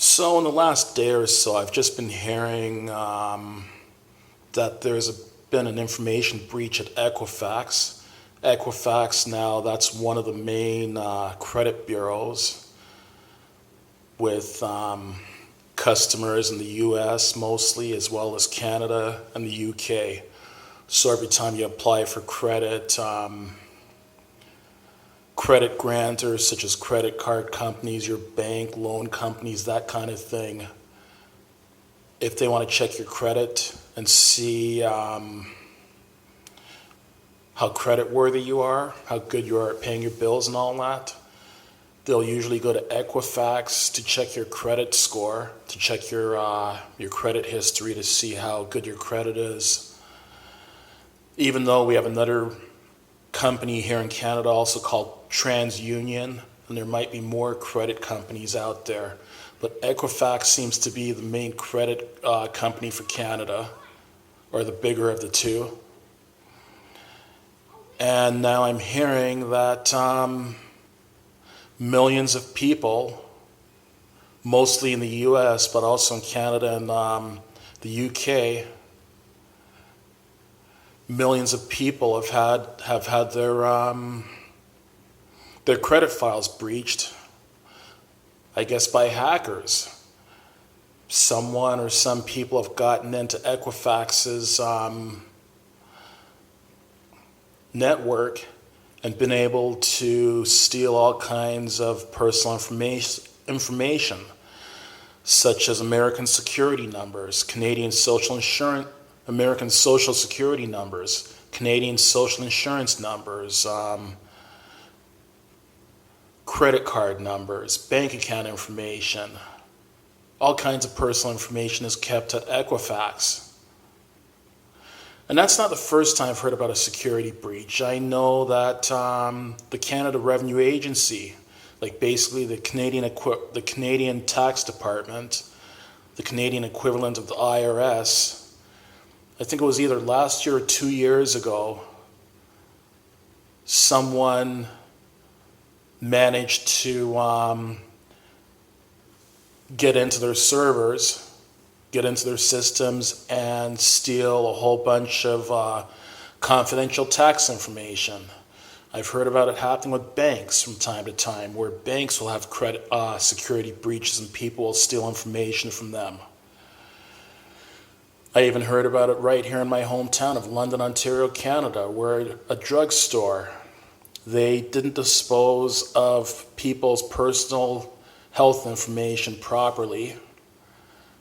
So in the last day or so, I've just been hearing that been an information breach at Equifax. Equifax now, that's one of the main credit bureaus with customers in the US mostly, as well as Canada and the UK. So every time you apply for credit, credit grantors such as credit card companies, your bank, loan companies, that kind of thing, if they want to check your credit and see how credit-worthy you are, how good you are at paying your bills and all that, they'll usually go to Equifax to check your credit score, to check your credit history to see how good your credit is. Even though we have another company here in Canada also called TransUnion, and there might be more credit companies out there, but Equifax seems to be the main credit company for Canada, or the bigger of the two. And now I'm hearing that millions of people, mostly in the US, but also in Canada and the UK, millions of people have had their credit files breached, I guess by hackers. Someone or some people have gotten into Equifax's network and been able to steal all kinds of personal information, such as American security numbers, American social security numbers, Canadian social insurance numbers, credit card numbers, bank account information. All kinds of personal information is kept at Equifax. And that's not the first time I've heard about a security breach. I know that the Canada Revenue Agency, like basically the Canadian Tax Department, the Canadian equivalent of the IRS, I think it was either last year or 2 years ago, someone managed to get into their servers, get into their systems, and steal a whole bunch of confidential tax information. I've heard about it happening with banks from time to time, where banks will have credit security breaches and people will steal information from them. I even heard about it right here in my hometown of London, Ontario, Canada, where a drugstore, they didn't dispose of people's personal health information properly.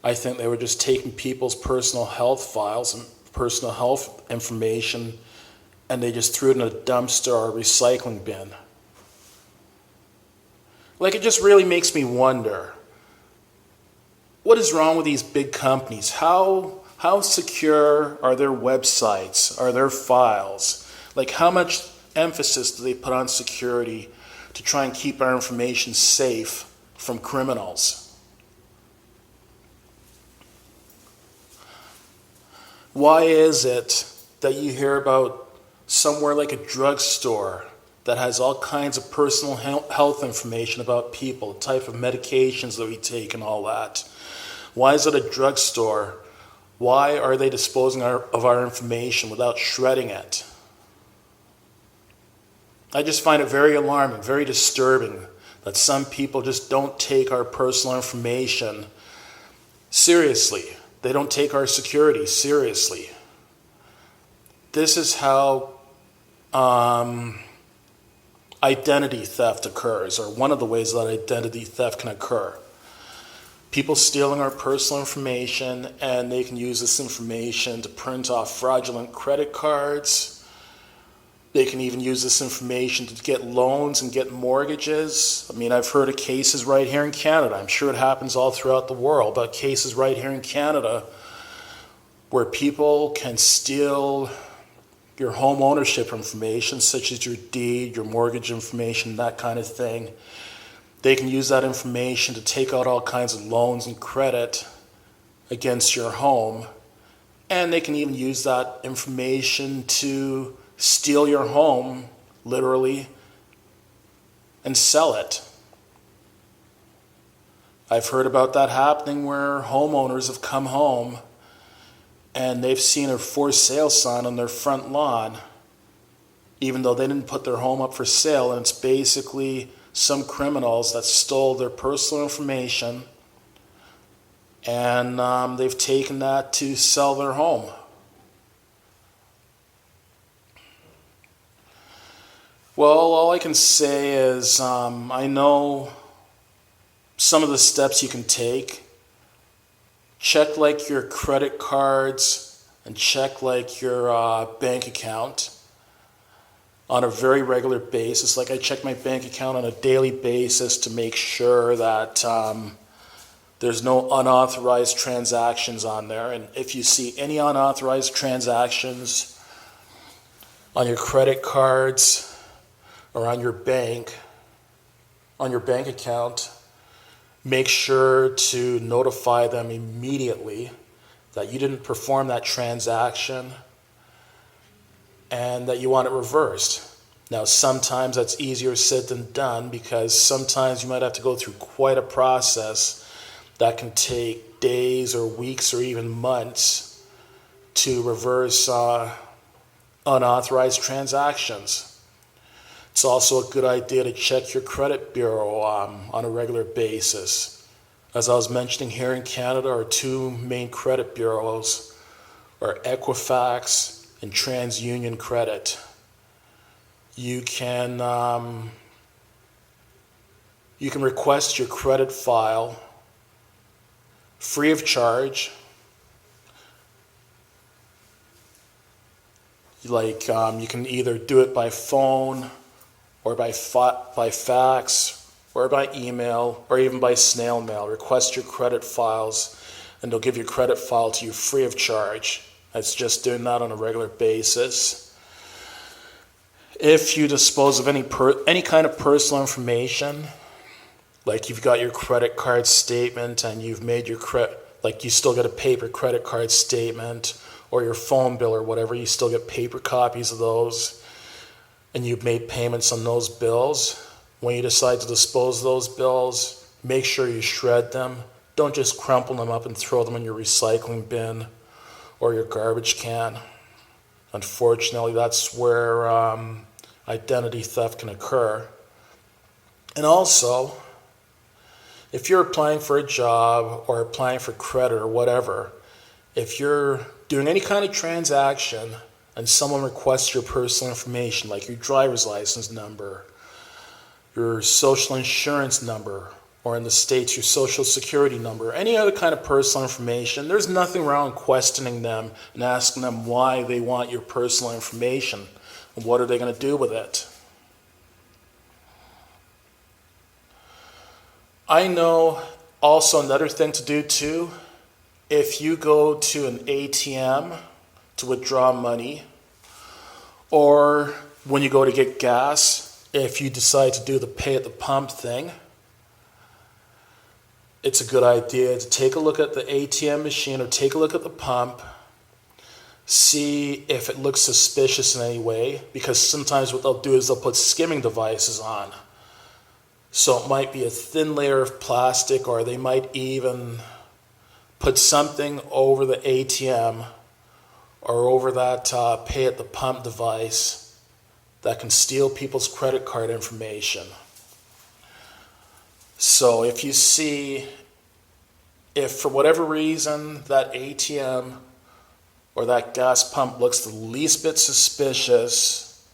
I think they were just taking people's personal health files and personal health information, and they just threw it in a dumpster or a recycling bin. Like, it just really makes me wonder, what is wrong with these big companies? How secure are their websites, are their files? Like, how much emphasis do they put on security to try and keep our information safe from criminals? Why is it that you hear about somewhere like a drugstore that has all kinds of personal health information about people, the type of medications that we take and all that? Why is it a drugstore? Why are they disposing of our information without shredding it? I just find it very alarming, very disturbing that some people just don't take our personal information seriously. They don't take our security seriously. This is how identity theft occurs, or one of the ways that identity theft can occur. People stealing our personal information, and they can use this information to print off fraudulent credit cards. They can even use this information to get loans and get mortgages. I mean, I've heard of cases right here in Canada. I'm sure it happens all throughout the world, but cases right here in Canada where people can steal your home ownership information, such as your deed, your mortgage information, that kind of thing. They can use that information to take out all kinds of loans and credit against your home. And they can even use that information to steal your home, literally, and sell it. I've heard about that happening where homeowners have come home and they've seen a for sale sign on their front lawn, even though they didn't put their home up for sale, and it's basically some criminals that stole their personal information, and they've taken that to sell their home. Well, all I can say is I know some of the steps you can take. Check like your credit cards and check like your bank account on a very regular basis. Like I check my bank account on a daily basis to make sure that there's no unauthorized transactions on there. And if you see any unauthorized transactions on your credit cards or on your bank account, make sure to notify them immediately that you didn't perform that transaction and that you want it reversed. Now, sometimes that's easier said than done, because sometimes you might have to go through quite a process that can take days or weeks or even months to reverse unauthorized transactions. It's also a good idea to check your credit bureau on a regular basis. As I was mentioning, here in Canada, our two main credit bureaus are Equifax and TransUnion Credit. You can request your credit file free of charge. Like you can either do it by phone or by fax or by email or even by snail mail. Request your credit files and they'll give your credit file to you free of charge. It's just doing that on a regular basis. If you dispose of any kind of personal information, like you've got your credit card statement and you've made your you still get a paper credit card statement, or your phone bill or whatever, you still get paper copies of those, and you've made payments on those bills. When you decide to dispose of those bills, make sure you shred them. Don't just crumple them up and throw them in your recycling bin or your garbage can. Unfortunately, that's where identity theft can occur. And also, if you're applying for a job or applying for credit or whatever, if you're doing any kind of transaction and someone requests your personal information, like your driver's license number, your social insurance number, or in the States, your social security number, any other kind of personal information, there's nothing wrong questioning them and asking them why they want your personal information and what are they going to do with it. I know also another thing to do too, if you go to an ATM to withdraw money, or when you go to get gas, if you decide to do the pay at the pump thing, it's a good idea to take a look at the ATM machine or take a look at the pump, see if it looks suspicious in any way, because sometimes what they'll do is they'll put skimming devices on. So it might be a thin layer of plastic, or they might even put something over the ATM or over that pay at the pump device that can steal people's credit card information. So if you see, if for whatever reason that ATM or that gas pump looks the least bit suspicious,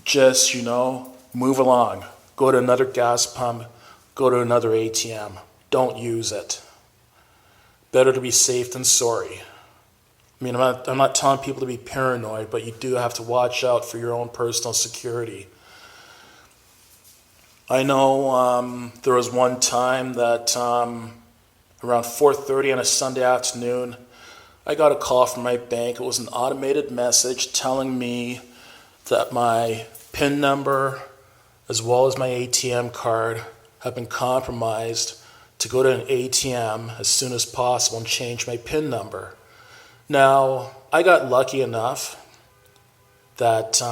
just, move along. Go to another gas pump, go to another ATM. Don't use it. Better to be safe than sorry. I mean, I'm not telling people to be paranoid, but you do have to watch out for your own personal security. I know there was one time that around 4:30 on a Sunday afternoon, I got a call from my bank. It was an automated message telling me that my PIN number as well as my ATM card have been compromised, to go to an ATM as soon as possible and change my PIN number. Now, I got lucky enough that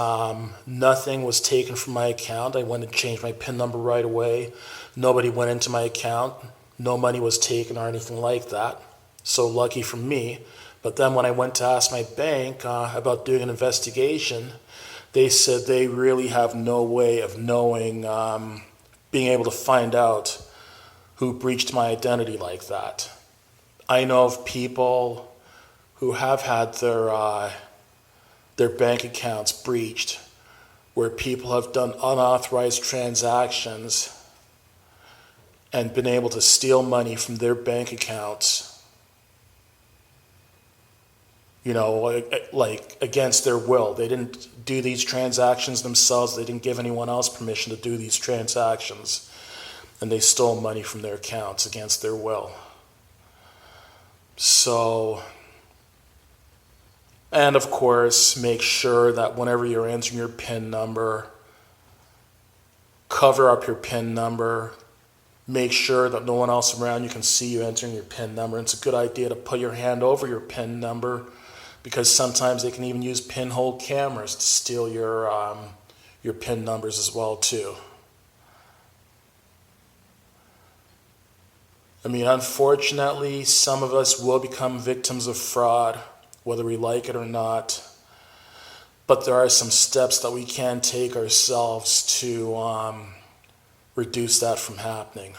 nothing was taken from my account. I went and changed my PIN number right away. Nobody went into my account. No money was taken or anything like that. So lucky for me. But then when I went to ask my bank about doing an investigation, they said they really have no way of knowing, being able to find out who breached my identity like that. I know of people who have had their bank accounts breached, where people have done unauthorized transactions and been able to steal money from their bank accounts, like against their will. They didn't do these transactions themselves. They didn't give anyone else permission to do these transactions. And they stole money from their accounts against their will. So, and of course, make sure that whenever you're entering your PIN number, cover up your PIN number. Make sure that no one else around you can see you entering your PIN number. And it's a good idea to put your hand over your PIN number, because sometimes they can even use pinhole cameras to steal your PIN numbers as well too. I mean, unfortunately, some of us will become victims of fraud, whether we like it or not. But there are some steps that we can take ourselves to reduce that from happening.